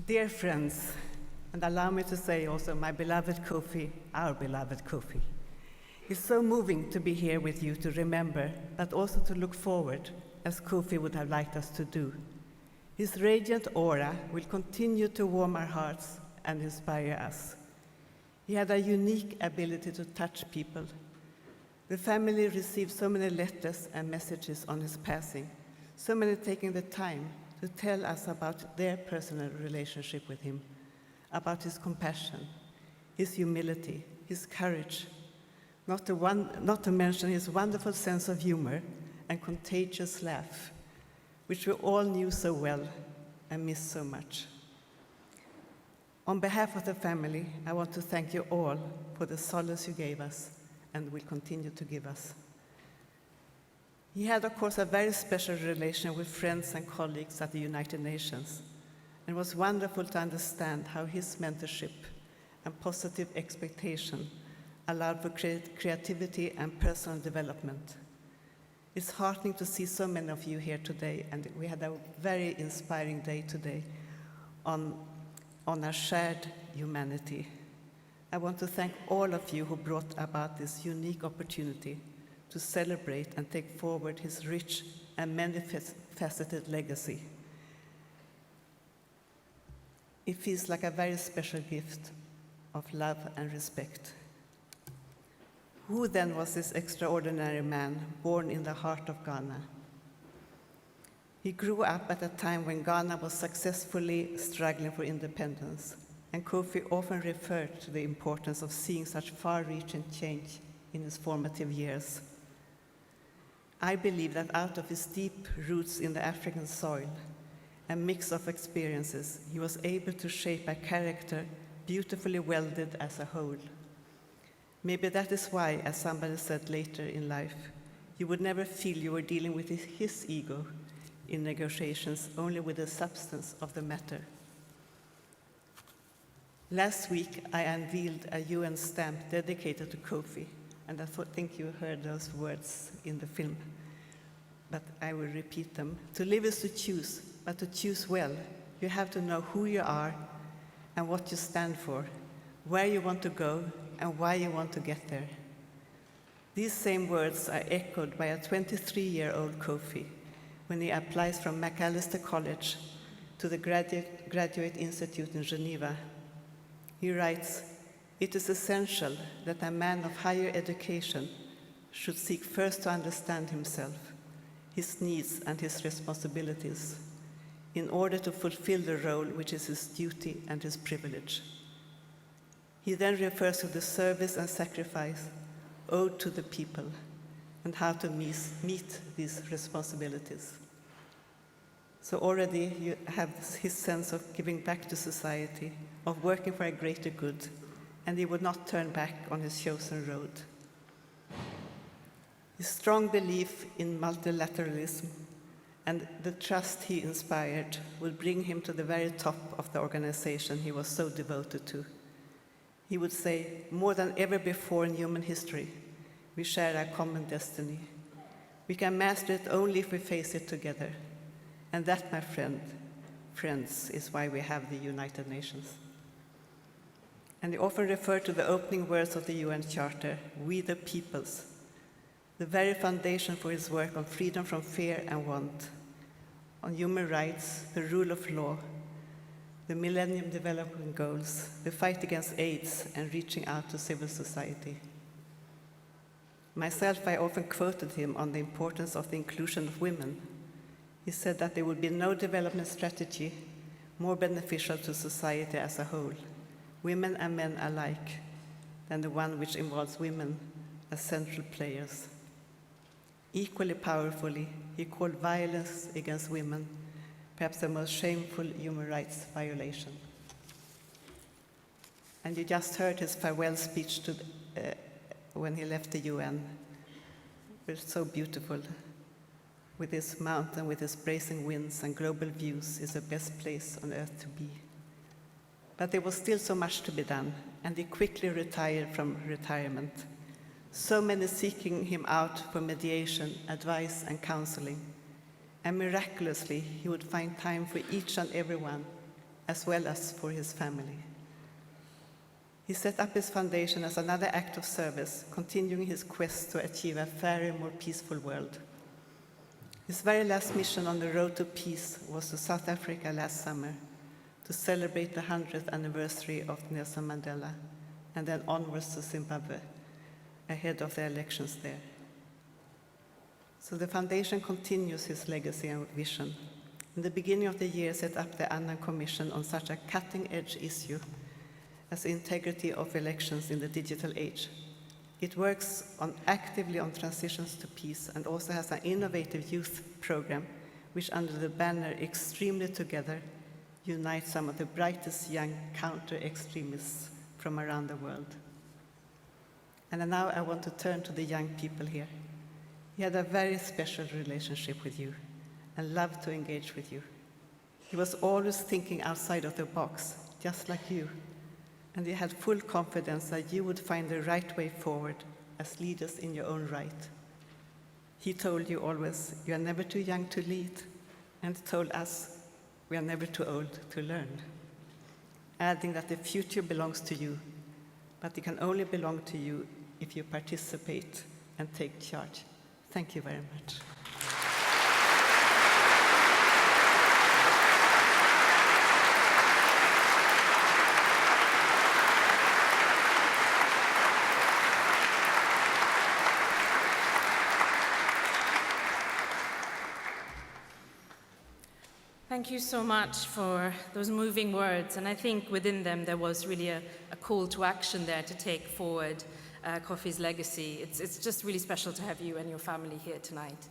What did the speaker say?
Dear friends, and allow me to say also my beloved Kofi, our beloved Kofi. It's so moving to be here with you to remember, but also to look forward, as Kofi would have liked us to do. His radiant aura will continue to warm our hearts and inspire us. He had a unique ability to touch people. The family received so many letters and messages on his passing, so many taking the time to tell us about their personal relationship with him, about his compassion, his humility, his courage, not to mention his wonderful sense of humor and contagious laugh, which we all knew so well and missed so much. On behalf of the family, I want to thank you all for the solace you gave us and will continue to give us. He had, of course, a very special relation with friends and colleagues at the United Nations, and it was wonderful to understand how his mentorship and positive expectation allowed for creativity and personal development. It's heartening to see so many of you here today, and we had a very inspiring day today on our shared humanity. I want to thank all of you who brought about this unique opportunity to celebrate and take forward his rich and many-faceted legacy. It feels like a very special gift of love and respect. Who then was this extraordinary man born in the heart of Ghana? He grew up at a time when Ghana was successfully struggling for independence, and Kofi often referred to the importance of seeing such far-reaching change in his formative years. I believe that out of his deep roots in the African soil and mix of experiences, he was able to shape a character beautifully welded as a whole. Maybe that is why, as somebody said later in life, you would never feel you were dealing with his ego in negotiations, only with the substance of the matter. Last week, I unveiled a UN stamp dedicated to Kofi, and I think you heard those words in the film, but I will repeat them. To live is to choose, but to choose well, you have to know who you are and what you stand for, where you want to go, and why you want to get there. These same words are echoed by a 23-year-old Kofi when he applies from Macalester College to the Graduate Institute in Geneva. He writes, "It is essential that a man of higher education should seek first to understand himself, his needs and his responsibilities, in order to fulfill the role which is his duty and his privilege." He then refers to the service and sacrifice owed to the people and how to meet these responsibilities. So already you have his sense of giving back to society, of working for a greater good, and he would not turn back on his chosen road. His strong belief in multilateralism and the trust he inspired will bring him to the very top of the organization he was so devoted to. He would say, more than ever before in human history, we share a common destiny. We can master it only if we face it together. And that, my friends, is why we have the United Nations. And he often referred to the opening words of the UN Charter, "We the peoples," the very foundation for his work on freedom from fear and want, on human rights, the rule of law, the Millennium Development Goals, the fight against AIDS, and reaching out to civil society. Myself, I often quoted him on the importance of the inclusion of women. He said that there would be no development strategy more beneficial to society as a whole, women and men alike, than the one which involves women as central players. Equally powerfully, he called violence against women perhaps the most shameful human rights violation. And you just heard his farewell speech when he left the UN. It was so beautiful. With this mountain, with its bracing winds and global views, is the best place on earth to be. But there was still so much to be done, and he quickly retired from retirement. So many seeking him out for mediation, advice, and counseling. And miraculously, he would find time for each and every one as well as for his family. He set up his foundation as another act of service, continuing his quest to achieve a fairer, more peaceful world. His very last mission on the road to peace was to South Africa last summer to celebrate the 100th anniversary of Nelson Mandela, and then onwards to Zimbabwe, ahead of the elections there. So the foundation continues his legacy and vision. In the beginning of the year, set up the Annan Commission on such a cutting-edge issue as the integrity of elections in the digital age. It works actively on transitions to peace and also has an innovative youth program, which under the banner Extremely Together, unites some of the brightest young counter-extremists from around the world. And now I want to turn to the young people here. He had a very special relationship with you and loved to engage with you. He was always thinking outside of the box, just like you. And he had full confidence that you would find the right way forward as leaders in your own right. He told you always, you are never too young to lead, and told us, we are never too old to learn, adding that the future belongs to you, but it can only belong to you if you participate and take charge. Thank you very much. Thank you so much for those moving words, and I think within them there was really a call to action there to take forward Kofi's legacy. It's just really special to have you and your family here tonight.